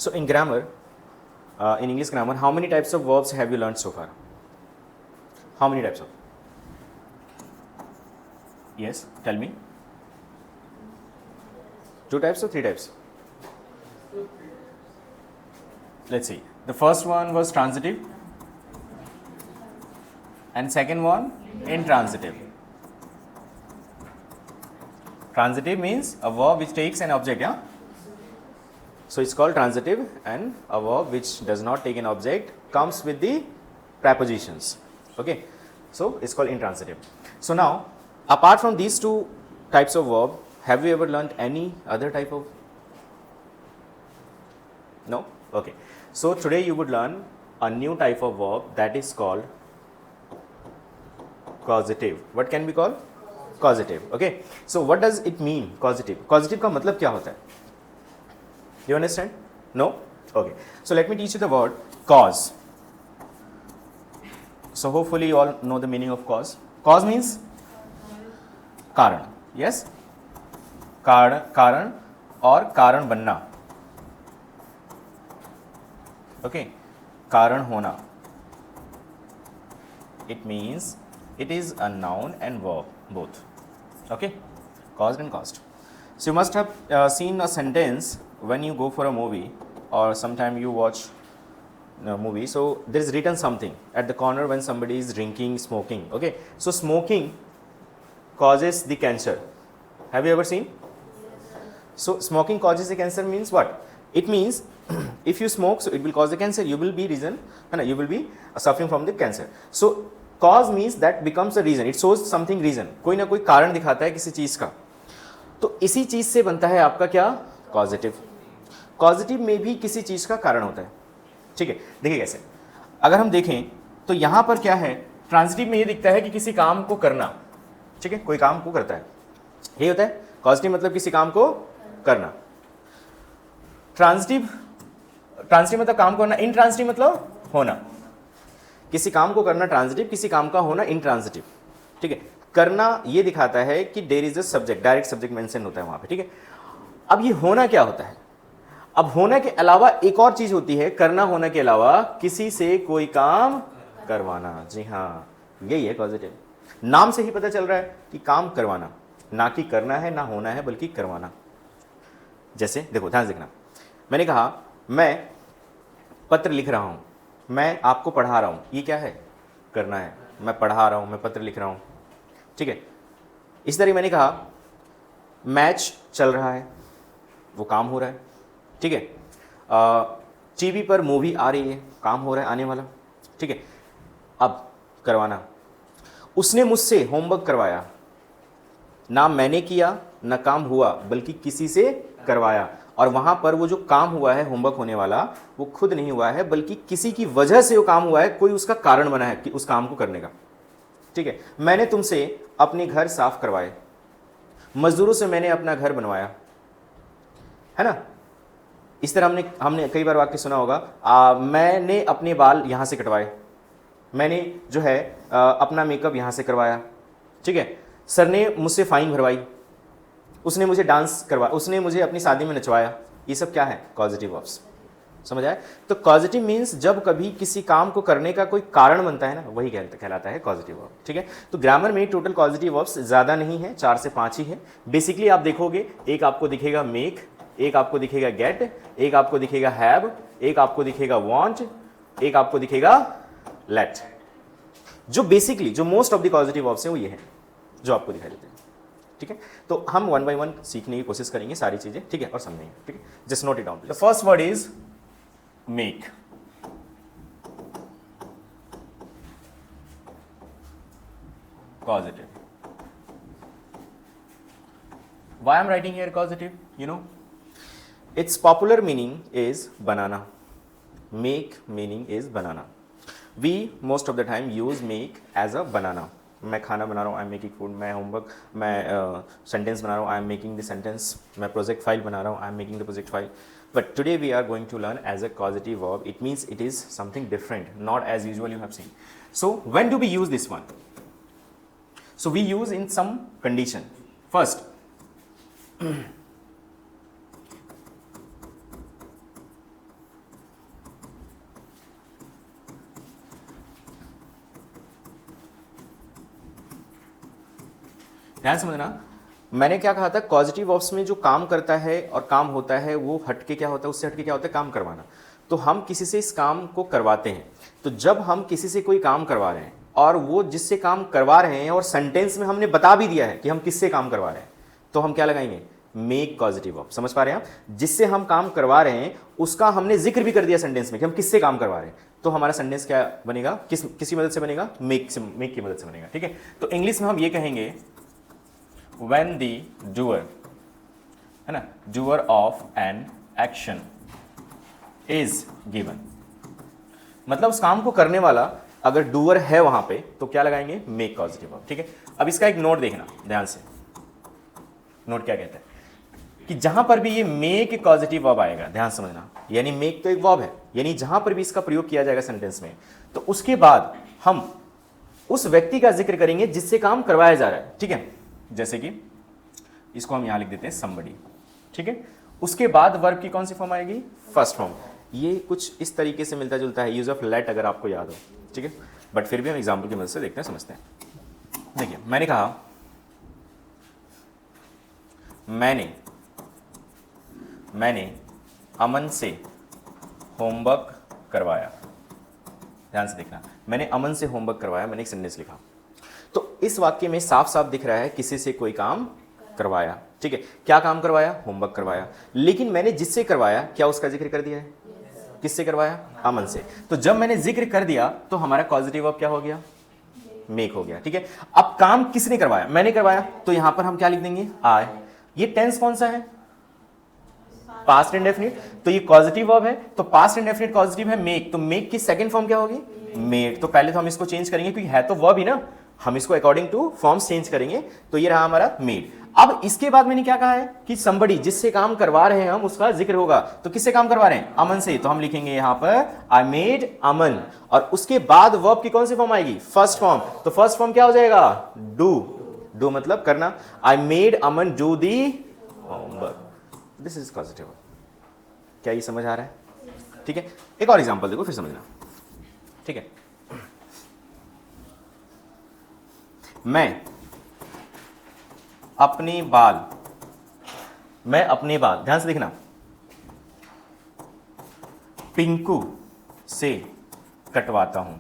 So in grammar, in English grammar, how many types of verbs have you learned so far? How many types of? Yes, tell me. 2 types or 3 types? Let's see. The first one was transitive and second one intransitive. Transitive means a verb which takes an object, yeah? So it's called transitive, and a verb which does not take an object comes with the prepositions. Okay, so it's called intransitive. So now, apart from these 2 types of verb, have you ever learned any other type of? No? Okay. So today you would learn a new type of verb that is called causative. What can be called? Causative. Okay. So what does it mean, causative? Causative का मतलब क्या होता है? Do you understand? No? Okay. So let me teach you the word cause. So hopefully you all know the meaning of cause. Cause means कारण. Yes? कारण और कारण बनना. Okay. कारण होना. It means it is a noun and verb both. Okay. Caused and caused. So you must have seen a sentence when you go for a movie or sometime you watch a movie. So there is written something at the corner when somebody is drinking, smoking. Okay. So smoking causes the cancer. Have you ever seen? So smoking causes the cancer means what? It means if you smoke, so it will cause the cancer. You will be you will be suffering from the cancer. So cause means that becomes a reason. It shows something reason. कोई ना कोई कारण दिखाता है किसी चीज का. तो इसी चीज से बनता है आपका क्या? कॉजेटिव. कॉजेटिव में भी किसी चीज का कारण होता है. ठीक है, देखिए कैसे. अगर हम देखें तो यहां पर क्या है, ट्रांजिटिव में ये दिखता है कि किसी काम को करना. ठीक है, कोई काम को करता है, ये होता है कॉजेटिव. मतलब किसी काम को करना. ट्रांजिटिव मतलब काम को करना. इंट्रांजिटिव मतलब होना. किसी काम को करना ट्रांजिटिव, किसी काम का होना इंट्रांजिटिव. ठीक है, करना ये दिखाता है कि there is a subject, direct subject mention होता है वहां पे. ठीक है, अब ये होना क्या होता है? अब होना के अलावा एक और चीज होती है. करना होना के अलावा किसी से कोई काम करवाना. जी हाँ, यही है कॉजेटिव. नाम से ही पता चल रहा है कि काम करवाना, ना कि करना है ना होना है, बल्कि करवाना. जैसे देखो, ध्यान से देखना. मैंने कहा मैं पत्र लिख रहा हूं, मैं आपको पढ़ा रहा हूं. ये क्या है? करना है. मैं पढ़ा रहा हूं, मैं पत्र लिख रहा हूं. ठीक है. इस तरह मैंने कहा मैच चल रहा है, वो काम हो रहा है. ठीक है. टीवी पर मूवी आ रही है, काम हो रहा है, आने वाला. ठीक है. अब करवाना. उसने मुझसे होमवर्क करवाया. ना मैंने किया ना काम हुआ, बल्कि किसी से करवाया. और वहां पर वो जो काम हुआ है, होमवर्क होने वाला, वो खुद नहीं हुआ है, बल्कि किसी की वजह से वो काम हुआ है. कोई उसका कारण बना है कि उस काम को करने का. ठीक है. मैंने तुमसे अपने घर साफ करवाए. मजदूरों से मैंने अपना घर बनवाया. है ना? इस तरह हमने कई बार वाक्य सुना होगा. मैंने अपने बाल यहां से कटवाए. मैंने जो है अपना मेकअप यहां से करवाया. ठीक है. सर ने मुझसे फाइन भरवाई. उसने मुझे डांस करवाया. उसने मुझे अपनी शादी में नचवाया. ये सब क्या है? Causative verbs. समझ आए? तो कॉजेटिव मीन्स जब कभी किसी काम को करने का कोई कारण बनता है ना, वही कहलाता है कॉजेटिव वर्ब. ठीक है. तो ग्रामर में टोटल कॉजेटिव वर्ब्स ज़्यादा नहीं है, 4 से 5 ही है. बेसिकली आप देखोगे, एक आपको दिखेगा मेक, एक आपको दिखेगा गेट, एक आपको दिखेगा हैव, एक आपको दिखेगा वांट, एक आपको दिखेगा लेट. जो बेसिकली जो most of the positive verbs हैं वो ये हैं जो आपको दिखाई देते हैं. ठीक है. तो हम 1 by 1 सीखने की कोशिश करेंगे सारी चीजें. ठीक है, और समझेंगे. ठीक है. Just note it down. The first word is make. Causative. Why I'm writing here causative? You know, its popular meaning is banana. Make meaning is banana. We most of the time use make as a banana. मैं खाना बना रहा हूँ, I am making food. मैं homework, मैं sentence बना रहा हूँ, I am making the sentence. मैं प्रोजेक्ट फाइल बना रहा हूँ, I am making the project file. But today we are going to learn as a causative verb. It means it is something different, not as usual you have seen. So when do we use this one? So we use in some condition. First, ध्यान समझना, मैंने क्या कहा था, causative obs में जो काम करता है और काम होता है वो हटके क्या होता है, उससे हटके क्या होता है, काम करवाना। तो हम किसी से इस काम को करवाते हैं, तो जब हम किसी से कोई काम करवा रहे हैं और वो जिससे काम करवा रहे हैं और सेंटेंस में हमने बता भी दिया है कि हम किससे काम करवा रहे हैं, तो हम क्या लगाएंगे, मेक कॉजिटिव ऑफ। समझ पा रहे हैं आप, जिससे हम काम करवा रहे हैं उसका हमने जिक्र भी कर दिया सेंटेंस में कि हम किससे काम करवा रहे हैं, तो हमारा सेंटेंस क्या बनेगा, किसकी मदद से बनेगा, मेक की मदद से बनेगा। ठीक है, तो इंग्लिश में हम ये कहेंगे when the doer, है ना, doer of an action is given, मतलब उस काम को करने वाला अगर डूअर है वहां पे तो क्या लगाएंगे, मेक पॉजिटिव वर्ब। ठीक है, अब इसका एक नोट देखना ध्यान से, नोट क्या कहता है कि जहां पर भी ये मेक पॉजिटिव वर्ब आएगा, ध्यान समझना, यानी मेक तो एक वर्ब है, यानी जहां पर भी इसका प्रयोग किया जाएगा सेंटेंस में, तो उसके बाद हम उस व्यक्ति का जिक्र करेंगे जिससे काम करवाया जा रहा है। ठीक है, जैसे कि इसको हम यहां लिख देते हैं somebody। ठीक है, उसके बाद वर्ब की कौन सी फॉर्म आएगी, फर्स्ट फॉर्म। ये कुछ इस तरीके से मिलता जुलता है, यूज ऑफ लेट अगर आपको याद हो। ठीक है, बट फिर भी हम एग्जाम्पल की मदद से देखते हैं, समझते हैं। देखिए, मैंने कहा मैंने अमन से होमवर्क करवाया। ध्यान से देखना, मैंने अमन से होमवर्क करवाया, मैंने एक सेंटेंस लिखा, तो इस वाक्य में साफ साफ दिख रहा है किसी से कोई काम करवाया। ठीक है, क्या काम करवाया, होमवर्क करवाया, लेकिन मैंने जिससे करवाया क्या उसका जिक्र कर दिया है, किससे करवाया, अमन से। तो जब मैंने जिक्र कर दिया तो हमारा पॉजिटिव वर्ब क्या हो गया, मेक हो गया। ठीक है, अब काम किसने करवाया, मैंने करवाया, तो यहां पर हम क्या लिख देंगे, आई। ये टेंस कौन सा है, पास्ट इंडेफिनिट, तो ये पॉजिटिव वर्ब है, तो पास्ट इंडेफिनिट पॉजिटिव है मेक, तो मेक की सेकंड फॉर्म क्या होगी, मेड। तो पहले तो हम इसको चेंज करेंगे क्योंकि है तो वर्ब ही ना, हम इसको अकॉर्डिंग टू फॉर्म्स चेंज करेंगे, तो ये रहा हमारा मेड। अब इसके बाद मैंने क्या कहा है कि somebody, जिससे काम करवा रहे हैं हम, उसका जिक्र होगा, तो किससे काम करवा रहे हैं, अमन से, तो हम लिखेंगे यहां पर आई मेड अमन, और उसके बाद वर्ब की कौन सी फॉर्म आएगी, फर्स्ट फॉर्म। तो फर्स्ट फॉर्म क्या हो जाएगा, डू मतलब करना, I made Aman do the homework, this is positive. क्या ये समझ आ रहा है? ठीक है, एक और एग्जांपल देखो फिर समझना। ठीक है, मैं अपने बाल, ध्यान से देखना, पिंकू से कटवाता हूं।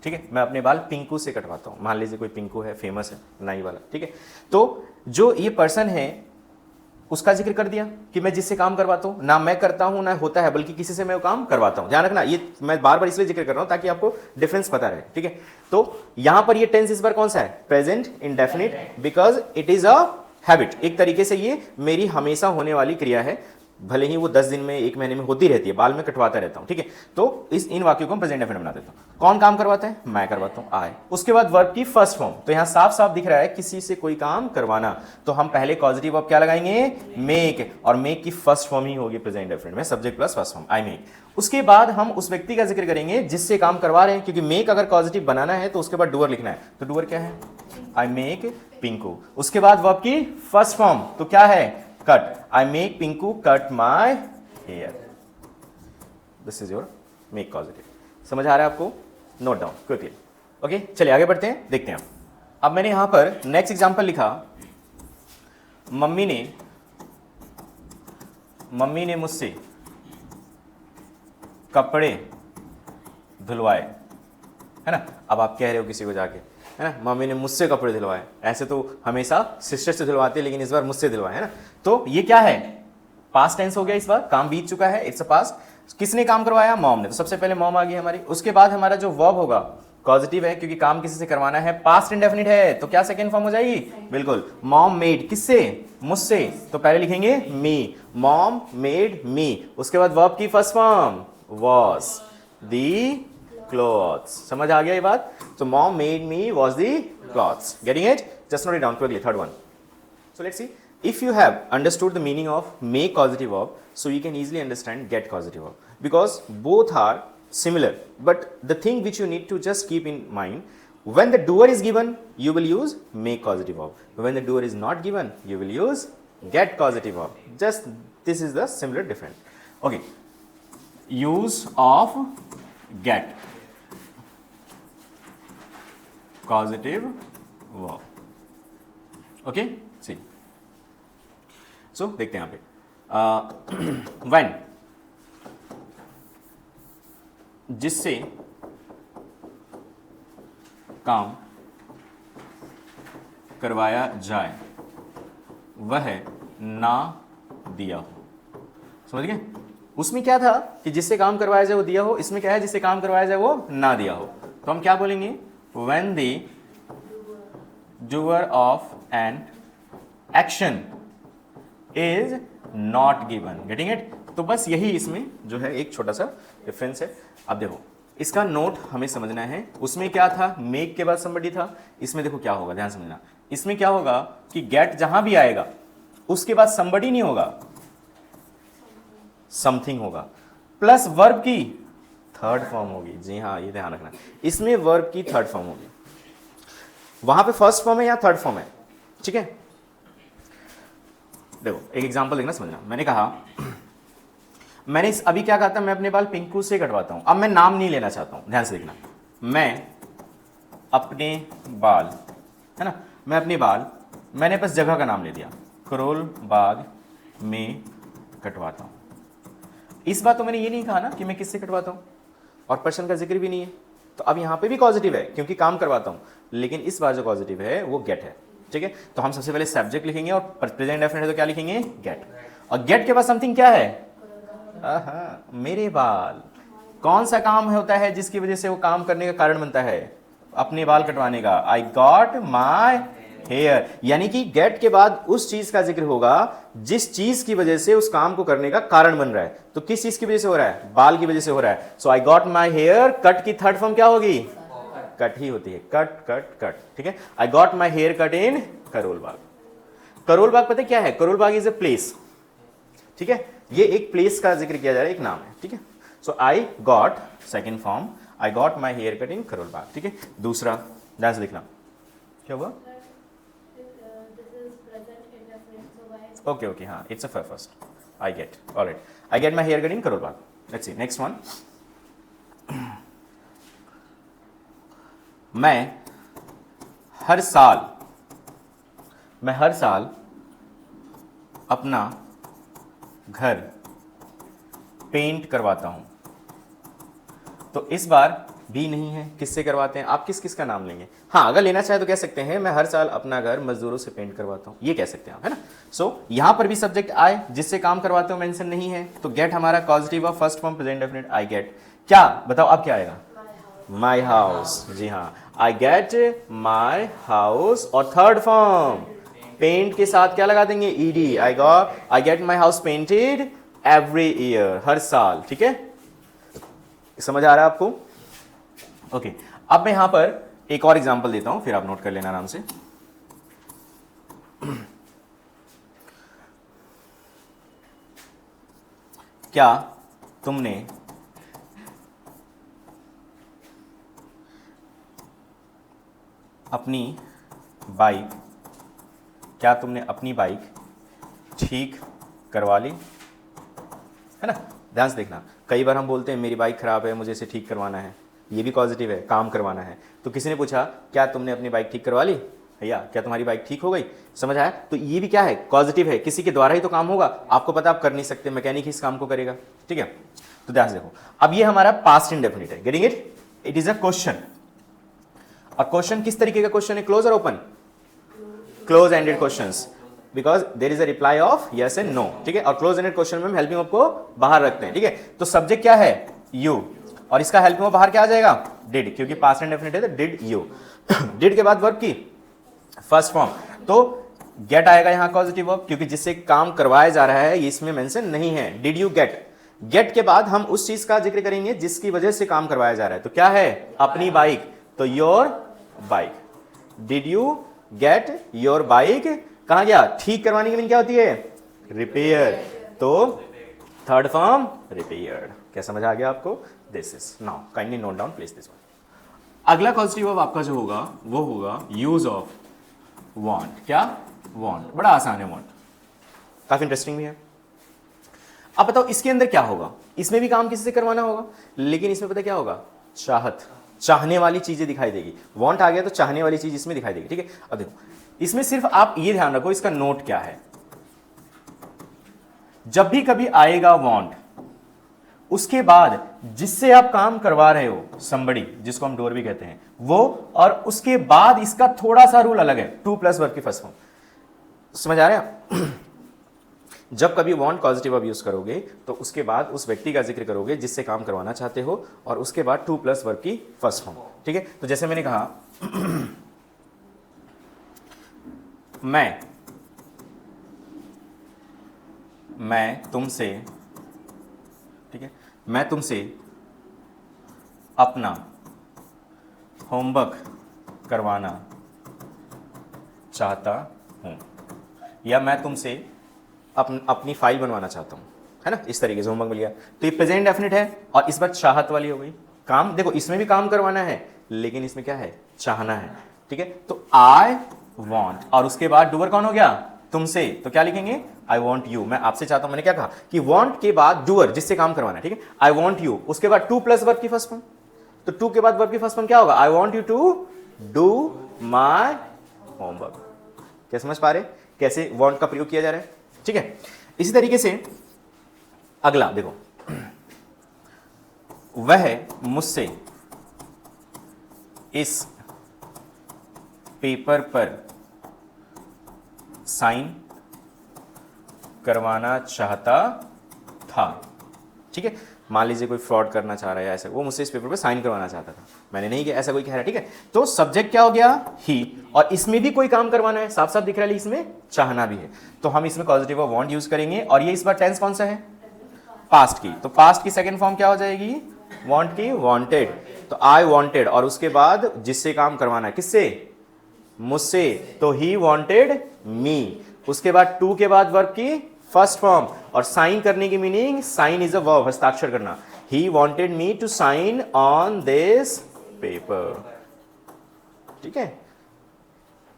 ठीक है, मैं अपने बाल पिंकू से कटवाता हूं। मान लीजिए कोई पिंकू है, फेमस है, नाई वाला। ठीक है, तो जो ये पर्सन है उसका जिक्र कर दिया कि मैं जिससे काम करवाता हूं, ना मैं करता हूं ना होता है, बल्कि किसी से मैं वो काम करवाता हूं। ध्यान रखना, ये मैं बार बार इसलिए जिक्र कर रहा हूं ताकि आपको डिफरेंस पता रहे। ठीक है, तो यहां पर ये टेंस इस बार कौन सा है, present indefinite, because it is a habit. एक तरीके से ये मेरी हमेशा होने वाली क्रिया है, भले ही वो 10 दिन में, 1 महीने में होती रहती है, बाल में कटवाता रहता हूं। ठीक है, तो इन वाक्यों को हम प्रेजेंट इंडेफिनिट बना देता हूं। कौन काम करवाता है, मैं करवाता हूं, आई। उसके बाद वर्ब की फर्स्ट फॉर्म, तो यहां साफ साफ दिख रहा है किसी से कोई काम करवाना, तो हम पहले पॉजिटिव वर्ब क्या लगाएंगे, मेक, और मेक की फर्स्ट फॉर्म ही होगी प्रेजेंट इंडेफिनिट में, subject plus first form, I make. उसके बाद हम उस व्यक्ति का जिक्र करेंगे जिससे काम करवा रहे हैं, क्योंकि मेक अगर पॉजिटिव बनाना है तो उसके बाद डूअर लिखना है, तो डूअर क्या है, आई मेक पिंकू। उसके बाद वर्ब की फर्स्ट फॉर्म तो क्या है, cut, I make Pinku cut my hair, this is your make positive. समझ आ रहा है आपको, नोट डाउन क्विकली। ओके, चलिए आगे बढ़ते हैं, देखते हैं। अब मैंने यहां पर नेक्स्ट एग्जांपल लिखा, मम्मी ने मुझसे कपड़े धुलवाए, है ना। अब आप कह रहे हो किसी को जाके, है ना, मम्मी ने मुझसे कपड़े धुलवाए, ऐसे तो हमेशा सिस्टर से धुलवाते, लेकिन इस बार मुझसे धुलवाए, है ना। तो ये क्या है, पास्ट टेंस हो गया, इस बार काम बीत चुका है, इट्स अ पास्ट। किसने काम करवाया, मॉम ने, तो सबसे पहले मॉम आ गई हमारी। उसके बाद हमारा जो वर्ब होगा पॉजिटिव है, क्योंकि काम किसी से करवाना है, पास्ट इंडेफिनिट है, तो क्या सेकंड फॉर्म हो जाएगी, बिल्कुल, मॉम मेड, किससे, मुझसे, तो पहले लिखेंगे मी, मॉम मेड मी। उसके बाद वर्ब की first form was the clothes. समझ आ गया ये बात, तो mom made me was the clothes. Getting it, just note it down quickly, third one. So let's see, if you have understood the meaning of make causative verb, so you can easily understand get causative verb, because both are similar, but the thing which you need to just keep in mind, when the doer is given you will use make causative verb, when the doer is not given you will use get causative verb. Just this is the similar difference. Okay, use of get causative verb. Okay, see, so देखते हैं यहां पे when, जिससे काम करवाया जाए वह ना दिया हो। समझ गए? उसमें क्या था कि जिससे काम करवाया जाए वो दिया हो, इसमें क्या है जिससे काम करवाया जाए वो ना दिया हो। तो हम क्या बोलेंगे? When the doer of an action is not given. Getting it? तो बस यही इसमें जो है एक छोटा सा डिफरेंस है। अब देखो इसका नोट हमें समझना है। उसमें क्या था? मेक के बाद somebody था। इसमें देखो क्या होगा, ध्यान समझना। इसमें क्या होगा कि गेट जहां भी आएगा उसके बाद somebody नहीं होगा, समथिंग होगा, प्लस वर्ब की थर्ड फॉर्म होगी। जी हाँ, ये ध्यान रखना, इसमें वर्ब की थर्ड फॉर्म होगी। वहां पे फर्स्ट फॉर्म है या थर्ड फॉर्म है, ठीक है? देखो एक एग्जांपल देखना, समझना। मैंने कहा मैंने अभी क्या कहा था, मैं अपने बाल पिंकू से कटवाता हूं। अब मैं नाम नहीं लेना चाहता हूं, ध्यान से देखना। मैं अपने बाल, है ना, मैं अपने बाल, मैंने बस जगह का नाम ले दिया, करोल बाग में कटवाता हूं। इस बार तो मैंने ये नहीं कहा ना कि मैं किससे कटवाता हूं, और पर्सन का जिक्र भी नहीं है। तो अब यहां पे भी पॉजिटिव है क्योंकि काम करवाता हूं, लेकिन इस बार जो पॉजिटिव है वो गेट है, ठीक है? तो हम सबसे पहले सब्जेक्ट लिखेंगे और प्रेजेंट इंडेफिनिट है तो क्या लिखेंगे? गेट। और गेट के बाद समथिंग क्या है? मेरे बाल। कौन सा काम होता है जिसकी वजह से वो काम करने का कारण बनता है? अपने बाल कटवाने का। आई गॉट माई हेयर, यानी कि गेट के बाद उस चीज का जिक्र होगा जिस चीज की वजह से उस काम को करने का कारण बन रहा है। तो किस चीज की वजह से हो रहा है? बाल की वजह से हो रहा है। So I got my hair cut की थर्ड फॉर्म क्या होगी? कट ही होती है, कट कट कट, ठीक है? I got my hair cut in Karol Bagh. Karol Bagh पता है क्या है? Karol Bagh is a place, ठीक है? ये एक प्लेस का जिक्र किया जा रहा है, एक नाम है, ठीक है? So I got second form, I got my hair cut in Karol Bagh, ठीक है? दूसरा ध्यान से देखना, क्या हुआ? ओके ओके, हाँ, it's a first, I get, alright, I get my hair cut in Karol Bagh. Let's see next one. मैं हर साल अपना घर पेंट करवाता हूं। तो इस बार भी नहीं है, किससे करवाते हैं? आप किस किस का नाम लेंगे? हाँ, अगर लेना चाहे तो कह सकते हैं मैं हर साल अपना घर मजदूरों से पेंट करवाता हूं, ये कह सकते हैं आप, है ना? सो यहां पर भी सब्जेक्ट आए जिससे काम करवाते हो मेंशन नहीं है, तो गेट हमारा positive of first form present definite, I get. क्या बताओ अब क्या आएगा? My house. जी हाँ, आई गेट माई हाउस। और थर्ड फॉर्म पेंट के साथ क्या लगा देंगे? Ed. I get my house painted every year, हर साल, ठीक है? समझ आ रहा है आपको? ओके, अब मैं यहां पर एक और एग्जांपल देता हूं, फिर आप नोट कर लेना आराम से। क्या तुमने अपनी बाइक ठीक करवा ली? है ना? ध्यान से देखना, कई बार हम बोलते हैं मेरी बाइक खराब है, मुझे इसे ठीक करवाना है, ये भी पॉजिटिव है, काम करवाना है। तो किसी ने पूछा क्या तुमने अपनी बाइक ठीक करवा ली भैया, क्या तुम्हारी बाइक ठीक हो गई? समझ आया? तो ये भी क्या है? पॉजिटिव है, किसी के द्वारा ही तो काम होगा। आपको पता आप कर नहीं सकते, मैकेनिक ही इस काम को करेगा, ठीक है? तो ध्यान से देखो, अब ये हमारा पास्ट इंडेफिनिट है। Getting it? It is a question. और क्वेश्चन किस तरीके का क्वेश्चन है? क्लोज और open? Close ended questions, because there is a reply of yes and no, ठीक है? और क्लोज एंडेड क्वेश्चन में हम हेल्पिंग वर्ब को बाहर रखते हैं, ठीक है? तो सब्जेक्ट क्या है? यू, और इसका हेल्पिंग वर्ब बाहर क्या आ जाएगा? डिड, क्योंकि पास्ट इंडेफिनिट है तो डिड यू। डिड के बाद वर्ब की फर्स्ट फॉर्म, तो गेट आएगा यहां पॉजिटिव वर्ब, क्योंकि जिससे काम करवाया जा रहा है ये इसमें मेंशन नहीं है। Did you get? गेट के बाद हम उस चीज का जिक्र करेंगे जिसकी वजह से काम करवाया जा रहा है। तो क्या है? अपनी बाइक, तो your bike. Did you get your bike? कहां गया? ठीक करवाने की मीनिंग क्या होती है? रिपेयर, तो थर्ड फॉर्म रिपेयर्ड। क्या समझ आ गया आपको? This is now kindly note down please this one. अगला पॉजिटिव वर्ब आपका जो होगा वो होगा यूज ऑफ वांट। क्या? वांट, बड़ा आसान है वांट, काफी इंटरेस्टिंग भी है। अब बताओ इसके अंदर क्या होगा? इसमें भी काम किसी से करवाना होगा, लेकिन इसमें पता क्या होगा? चाहत। चाहने वाली चीजें दिखाई देगी। वांट आ गया तो चाहने वाली चीज इसमें दिखाई देगी, ठीक है। अब देखो इसमें सिर्फ आप ये ध्यान रखो, इसका नोट क्या है, जब भी कभी आएगा वांट, उसके बाद जिससे आप काम करवा रहे हो, somebody जिसको हम डोर भी कहते हैं वो, और उसके बाद इसका थोड़ा सा रूल अलग है, टू प्लस वर्ब की फर्स्ट फॉर्म। समझ आ रहा है? जब कभी वांट पॉजिटिव वर्ब यूज करोगे तो उसके बाद उस व्यक्ति का जिक्र करोगे जिससे काम करवाना चाहते हो, और उसके बाद टू प्लस वर्ब की फर्स्ट फॉर्म, ठीक है। तो जैसे मैंने कहा मैं तुमसे, ठीक है, मैं तुमसे अपना होमवर्क करवाना चाहता हूं, या मैं तुमसे अपनी फाइल बनवाना चाहता हूं, है ना, इस तरीके से होमवर्क मिल गया। तो ये प्रेजेंट डेफिनेट है और इस बार चाहत वाली हो गई। काम देखो इसमें भी काम करवाना है, लेकिन इसमें क्या है, चाहना है, ठीक है। तो आई वॉन्ट और उसके बाद डूअर कौन हो गया, तुमसे, तो क्या लिखेंगे, आई वॉन्ट यू, मैं आपसे चाहता हूं। मैंने क्या कहा कि वॉन्ट के बाद डूअर जिससे काम करवाना है, ठीक है, आई वॉन्ट यू, उसके बाद टू प्लस वर्ब की फर्स्ट फॉर्म, तो टू के बाद वर्ब की फर्स्ट फॉर्म क्या होगा, I want you to do my homework. क्या समझ पा रहे कैसे वॉन्ट का प्रयोग किया जा रहा है, ठीक है। इसी तरीके से अगला देखो, वह मुझसे इस पेपर पर साइन करवाना चाहता था, ठीक है। मान लीजिए कोई फ्रॉड करना चाह रहा है ऐसा, वो मुझसे इस पेपर पे साइन करवाना चाहता था, मैंने नहीं किया, ऐसा कोई कह रहा है, ठीक है। तो सब्जेक्ट क्या हो गया, ही, और इसमें भी कोई काम करवाना है, साफ साफ दिख रहा है, इसमें चाहना भी है, तो हम इसमें पॉजिटिव ऑफ वांट यूज करेंगे। और ये इस बार टेंस कौन सा है, पास्ट की, तो पास्ट की सेकंड फॉर्म क्या हो जाएगी, वांट की, वांटेड, तो आई वांटेड, और उसके बाद जिससे काम करवाना है, किससे, मुझसे, तो ही वांटेड मी, उसके बाद टू के बाद वर्ब की फर्स्ट फॉर्म, और साइन करने की meaning, sign is a verb, हस्ताक्षर करना, he wanted me to sign on this paper, ठीक है।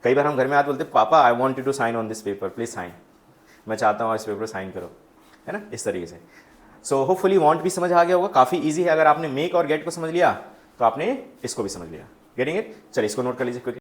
कई बार हम घर में आते बोलते पापा I want you to sign on this paper, please sign, मैं चाहता हूं इस पेपर साइन करो, है ना, इस तरीके से। सो होपफुली वांट भी समझ आ गया होगा, काफी इजी है। अगर आपने मेक और गेट को समझ लिया तो आपने इसको भी समझ लिया, गेटिंग इट। चलिए इसको नोट कर लीजिए क्विक।